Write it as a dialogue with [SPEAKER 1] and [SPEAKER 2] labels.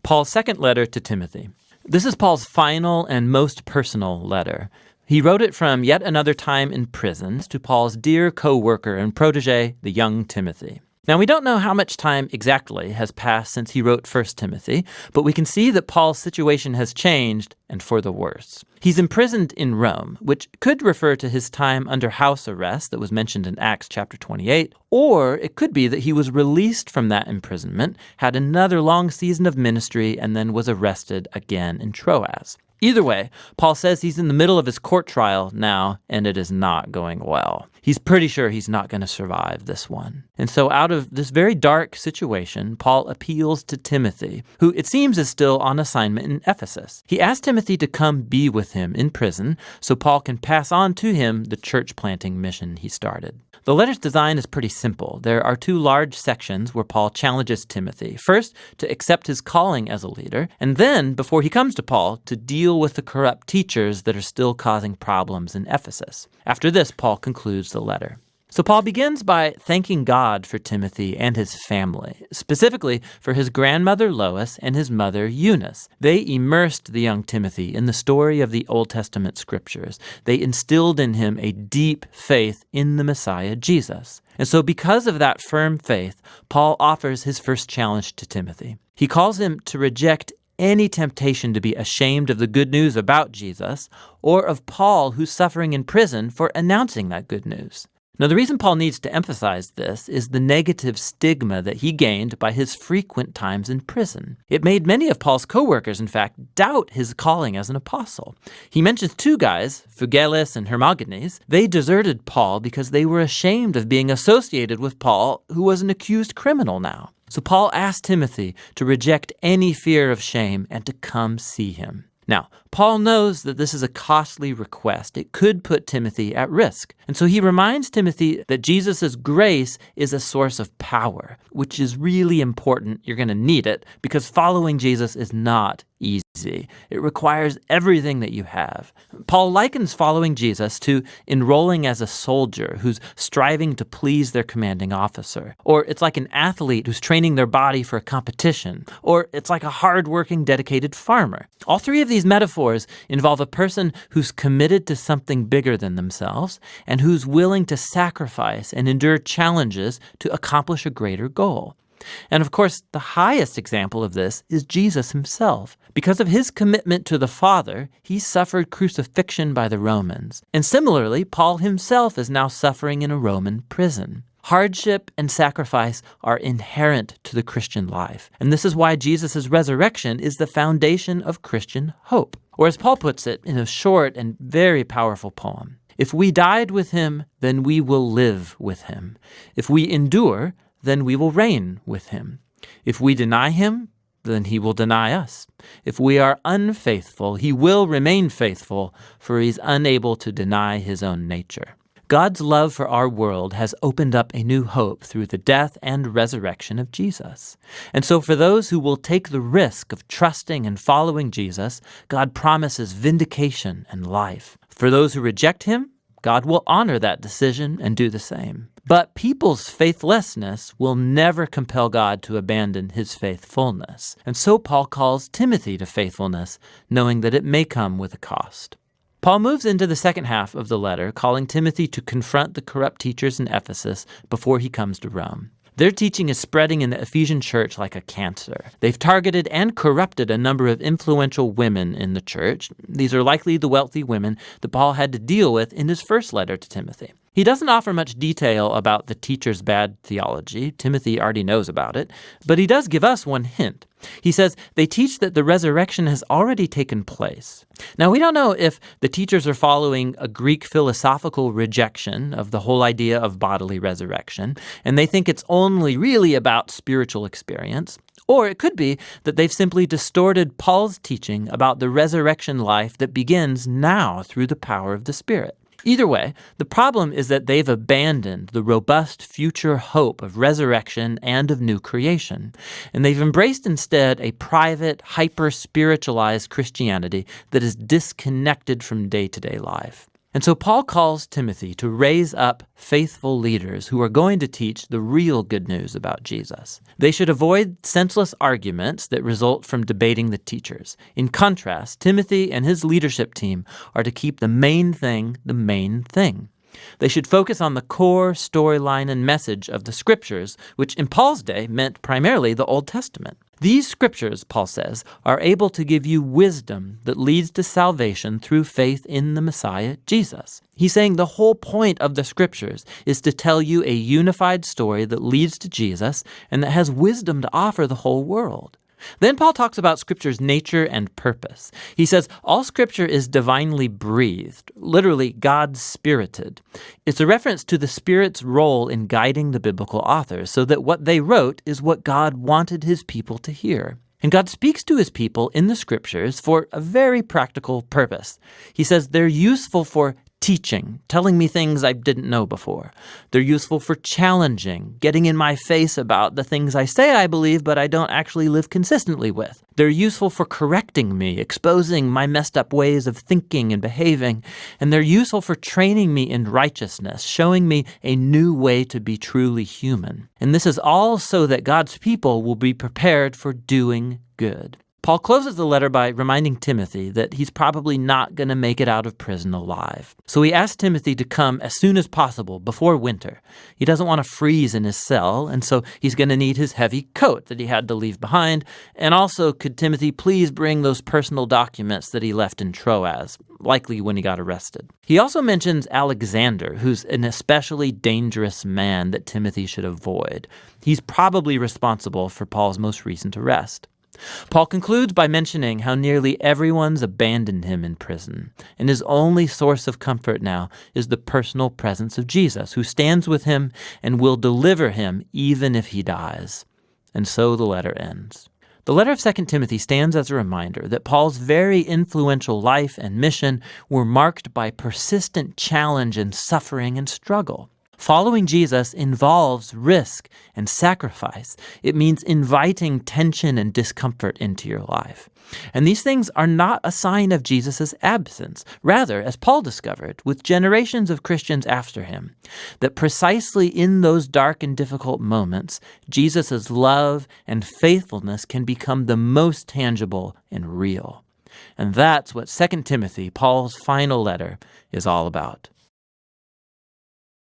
[SPEAKER 1] Paul's second letter to Timothy. This is Paul's final and most personal letter. He wrote it from yet another time in prison to Paul's dear co-worker and protege, the young Timothy. Now, we don't know how much time exactly has passed since he wrote 1 Timothy, but we can see that Paul's situation has changed, and for the worse. He's imprisoned in Rome, which could refer to his time under house arrest that was mentioned in Acts chapter 28, or it could be that he was released from that imprisonment, had another long season of ministry, and then was arrested again in Troas. Either way, Paul says he's in the middle of his court trial now, and it is not going well. He's pretty sure he's not going to survive this one. And so out of this very dark situation, Paul appeals to Timothy, who it seems is still on assignment in Ephesus. He asks Timothy to come be with him in prison so Paul can pass on to him the church planting mission he started. The letter's design is pretty simple. There are two large sections where Paul challenges Timothy. First, to accept his calling as a leader, and then, before he comes to Paul, to deal with the corrupt teachers that are still causing problems in Ephesus. After this, Paul concludes the letter. So Paul begins by thanking God for Timothy and his family, specifically for his grandmother Lois and his mother Eunice. They immersed the young Timothy in the story of the Old Testament scriptures. They instilled in him a deep faith in the Messiah, Jesus. And so because of that firm faith, Paul offers his first challenge to Timothy. He calls him to reject any temptation to be ashamed of the good news about Jesus or of Paul, who's suffering in prison for announcing that good news. Now, the reason Paul needs to emphasize this is the negative stigma that he gained by his frequent times in prison. It made many of Paul's co-workers, in fact, doubt his calling as an apostle. He mentions two guys, Phygelus and Hermogenes. They deserted Paul because they were ashamed of being associated with Paul, who was an accused criminal now. So Paul asked Timothy to reject any fear of shame and to come see him. Now, Paul knows that this is a costly request. It could put Timothy at risk. And so he reminds Timothy that Jesus' grace is a source of power, which is really important. You're going to need it because following Jesus is not easy. It requires everything that you have. Paul likens following Jesus to enrolling as a soldier who's striving to please their commanding officer. Or it's like an athlete who's training their body for a competition. Or it's like a hardworking, dedicated farmer. All three of these metaphors involve a person who's committed to something bigger than themselves and who's willing to sacrifice and endure challenges to accomplish a greater goal. And of course, the highest example of this is Jesus himself. Because of his commitment to the Father, he suffered crucifixion by the Romans. And similarly, Paul himself is now suffering in a Roman prison. Hardship and sacrifice are inherent to the Christian life. And this is why Jesus' resurrection is the foundation of Christian hope. Or as Paul puts it in a short and very powerful poem, if we died with him, then we will live with him. If we endure, then we will reign with him. If we deny him, then he will deny us. If we are unfaithful, he will remain faithful, for he's unable to deny his own nature. God's love for our world has opened up a new hope through the death and resurrection of Jesus. And so for those who will take the risk of trusting and following Jesus, God promises vindication and life. For those who reject him, God will honor that decision and do the same. But people's faithlessness will never compel God to abandon his faithfulness. And so Paul calls Timothy to faithfulness, knowing that it may come with a cost. Paul moves into the second half of the letter, calling Timothy to confront the corrupt teachers in Ephesus before he comes to Rome. Their teaching is spreading in the Ephesian church like a cancer. They've targeted and corrupted a number of influential women in the church. These are likely the wealthy women that Paul had to deal with in his first letter to Timothy. He doesn't offer much detail about the teacher's bad theology. Timothy already knows about it. But he does give us one hint. He says they teach that the resurrection has already taken place. Now, we don't know if the teachers are following a Greek philosophical rejection of the whole idea of bodily resurrection, and they think it's only really about spiritual experience. Or it could be that they've simply distorted Paul's teaching about the resurrection life that begins now through the power of the Spirit. Either way, the problem is that they've abandoned the robust future hope of resurrection and of new creation, and they've embraced instead a private, hyper-spiritualized Christianity that is disconnected from day-to-day life. And so Paul calls Timothy to raise up faithful leaders who are going to teach the real good news about Jesus. They should avoid senseless arguments that result from debating the teachers. In contrast, Timothy and his leadership team are to keep the main thing the main thing. They should focus on the core storyline and message of the Scriptures, which in Paul's day meant primarily the Old Testament. These Scriptures, Paul says, are able to give you wisdom that leads to salvation through faith in the Messiah, Jesus. He's saying the whole point of the Scriptures is to tell you a unified story that leads to Jesus and that has wisdom to offer the whole world. Then Paul talks about Scripture's nature and purpose. He says all Scripture is divinely breathed, literally God-spirited. It's a reference to the Spirit's role in guiding the biblical authors so that what they wrote is what God wanted his people to hear. And God speaks to his people in the Scriptures for a very practical purpose. He says they're useful for teaching, telling me things I didn't know before. They're useful for challenging, getting in my face about the things I say I believe but I don't actually live consistently with. They're useful for correcting me, exposing my messed up ways of thinking and behaving. And they're useful for training me in righteousness, showing me a new way to be truly human. And this is all so that God's people will be prepared for doing good. Paul closes the letter by reminding Timothy that he's probably not going to make it out of prison alive. So he asks Timothy to come as soon as possible before winter. He doesn't want to freeze in his cell, and so he's going to need his heavy coat that he had to leave behind. And also, could Timothy please bring those personal documents that he left in Troas, likely when he got arrested. He also mentions Alexander, who's an especially dangerous man that Timothy should avoid. He's probably responsible for Paul's most recent arrest. Paul concludes by mentioning how nearly everyone's abandoned him in prison, and his only source of comfort now is the personal presence of Jesus, who stands with him and will deliver him even if he dies. And so the letter ends. The letter of 2 Timothy stands as a reminder that Paul's very influential life and mission were marked by persistent challenge and suffering and struggle. Following Jesus involves risk and sacrifice. It means inviting tension and discomfort into your life. And these things are not a sign of Jesus' absence. Rather, as Paul discovered with generations of Christians after him, that precisely in those dark and difficult moments, Jesus' love and faithfulness can become the most tangible and real. And that's what 2 Timothy, Paul's final letter, is all about.